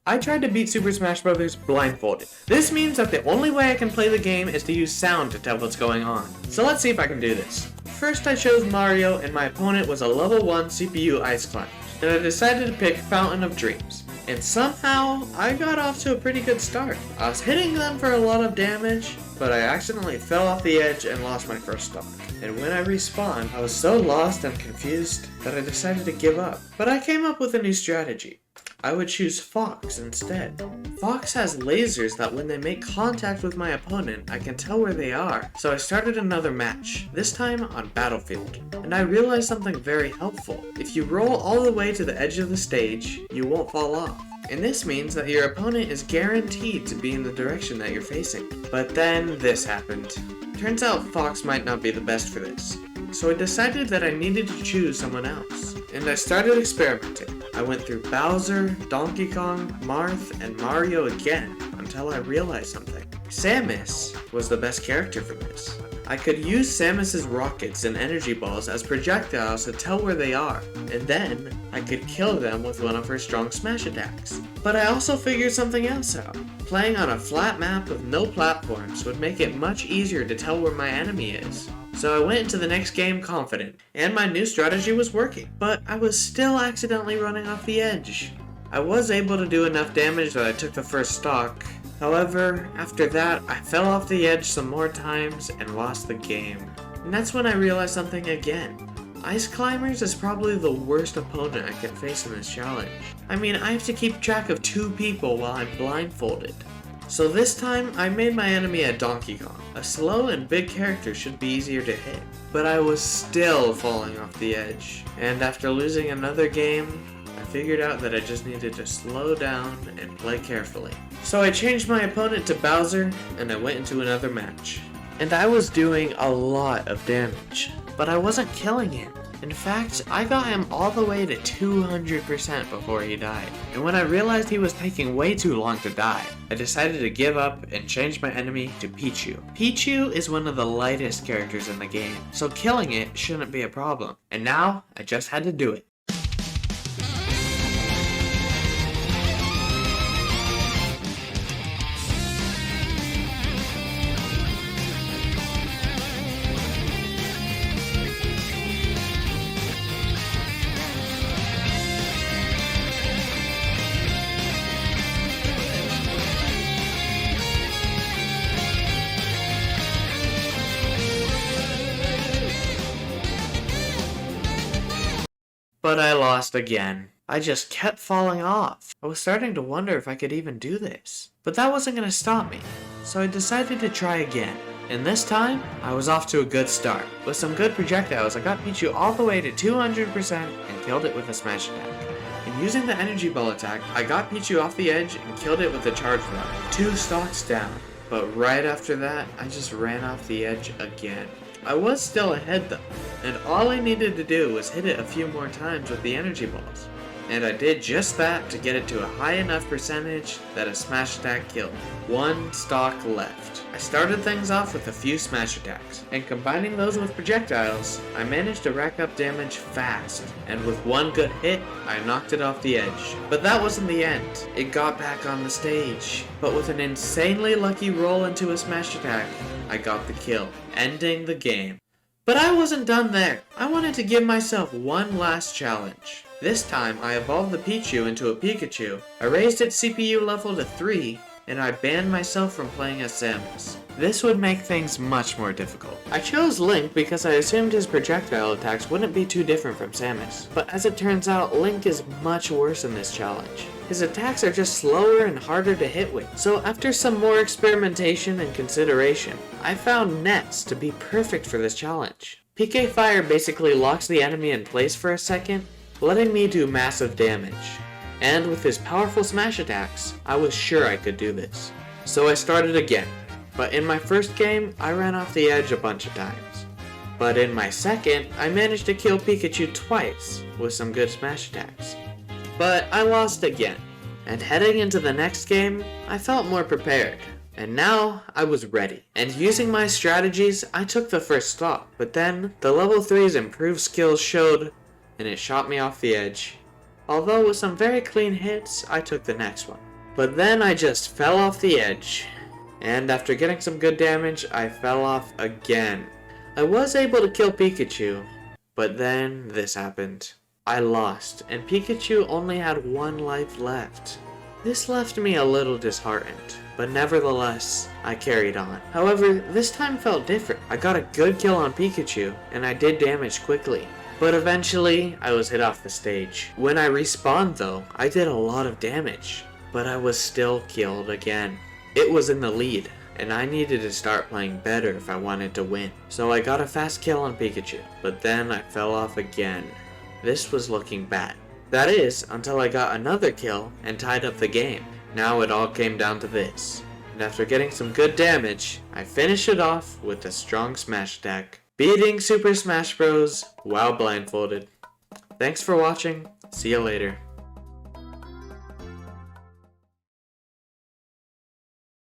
I tried to beat Super Smash Bros. Blindfolded. This means that the only way I can play the game is to use sound to tell what's going on. So let's see if I can do this. First I chose Mario and my opponent was a level 1 CPU Ice Climber. And I decided to pick Fountain of Dreams. And somehow, I got off to a pretty good start. I was hitting them for a lot of damage, but I accidentally fell off the edge and lost my first stock. And when I respawned, I was so lost and confused that I decided to give up. But I came up with a new strategy. I would choose Fox instead. Fox has lasers that when they make contact with my opponent, I can tell where they are. So I started another match, this time on Battlefield. And I realized something very helpful. If you roll all the way to the edge of the stage, you won't fall off. And this means that your opponent is guaranteed to be in the direction that you're facing. But then this happened. Turns out Fox might not be the best for this. So I decided that I needed to choose someone else. And I started experimenting. I went through Bowser, Donkey Kong, Marth, and Mario again until I realized something. Samus was the best character for this. I could use Samus's rockets and energy balls as projectiles to tell where they are, and then I could kill them with one of her strong smash attacks. But I also figured something else out. Playing on a flat map with no platforms would make it much easier to tell where my enemy is. So I went into the next game confident, and my new strategy was working, but I was still accidentally running off the edge. I was able to do enough damage that I took the first stock. However, after that, I fell off the edge some more times and lost the game. And that's when I realized something again. Ice Climbers is probably the worst opponent I can face in this challenge. I mean, I have to keep track of 2 people while I'm blindfolded. So this time, I made my enemy a Donkey Kong. A slow and big character should be easier to hit. But I was still falling off the edge. And after losing another game, I figured out that I just needed to slow down and play carefully. So I changed my opponent to Bowser, and I went into another match. And I was doing a lot of damage, but I wasn't killing him. In fact, I got him all the way to 200% before he died. And when I realized he was taking way too long to die, I decided to give up and change my enemy to Pichu. Pichu is one of the lightest characters in the game, so killing it shouldn't be a problem. And now, I just had to do it. But I lost again. I just kept falling off. I was starting to wonder if I could even do this. But that wasn't going to stop me. So I decided to try again. And this time, I was off to a good start. With some good projectiles, I got Pichu all the way to 200% and killed it with a smash attack. And using the energy ball attack, I got Pichu off the edge and killed it with a charge run. 2 stocks down. But right after that, I just ran off the edge again. I was still ahead though, and all I needed to do was hit it a few more times with the energy balls. And I did just that to get it to a high enough percentage that a smash attack killed. 1 stock left. I started things off with a few smash attacks, and combining those with projectiles, I managed to rack up damage fast, and with 1 good hit, I knocked it off the edge. But that wasn't the end. It got back on the stage, but with an insanely lucky roll into a smash attack, I got the kill, ending the game. But I wasn't done there. I wanted to give myself one last challenge. This time, I evolved the Pichu into a Pikachu, I raised its CPU level to 3, and I banned myself from playing as Samus. This would make things much more difficult. I chose Link because I assumed his projectile attacks wouldn't be too different from Samus, but as it turns out, Link is much worse in this challenge. His attacks are just slower and harder to hit with. So after some more experimentation and consideration, I found Nets to be perfect for this challenge. PK Fire basically locks the enemy in place for a second, letting me do massive damage. And with his powerful smash attacks, I was sure I could do this. So I started again, but in my first game, I ran off the edge a bunch of times. But in my second, I managed to kill Pikachu twice with some good smash attacks. But I lost again, and heading into the next game, I felt more prepared. And now, I was ready. And using my strategies, I took the first stop, but then, the level 3's improved skills showed, and it shot me off the edge. Although with some very clean hits, I took the next one. But then I just fell off the edge. And after getting some good damage, I fell off again. I was able to kill Pikachu, but then this happened. I lost, and Pikachu only had 1 life left. This left me a little disheartened, but nevertheless, I carried on. However, this time felt different. I got a good kill on Pikachu, and I did damage quickly. But eventually, I was hit off the stage. When I respawned though, I did a lot of damage, but I was still killed again. It was in the lead, and I needed to start playing better if I wanted to win. So I got a fast kill on Pikachu, but then I fell off again. This was looking bad. That is, until I got another kill and tied up the game. Now it all came down to this. And after getting some good damage, I finished it off with a strong smash attack, beating Super Smash Bros. While blindfolded. Thanks for watching, see you later.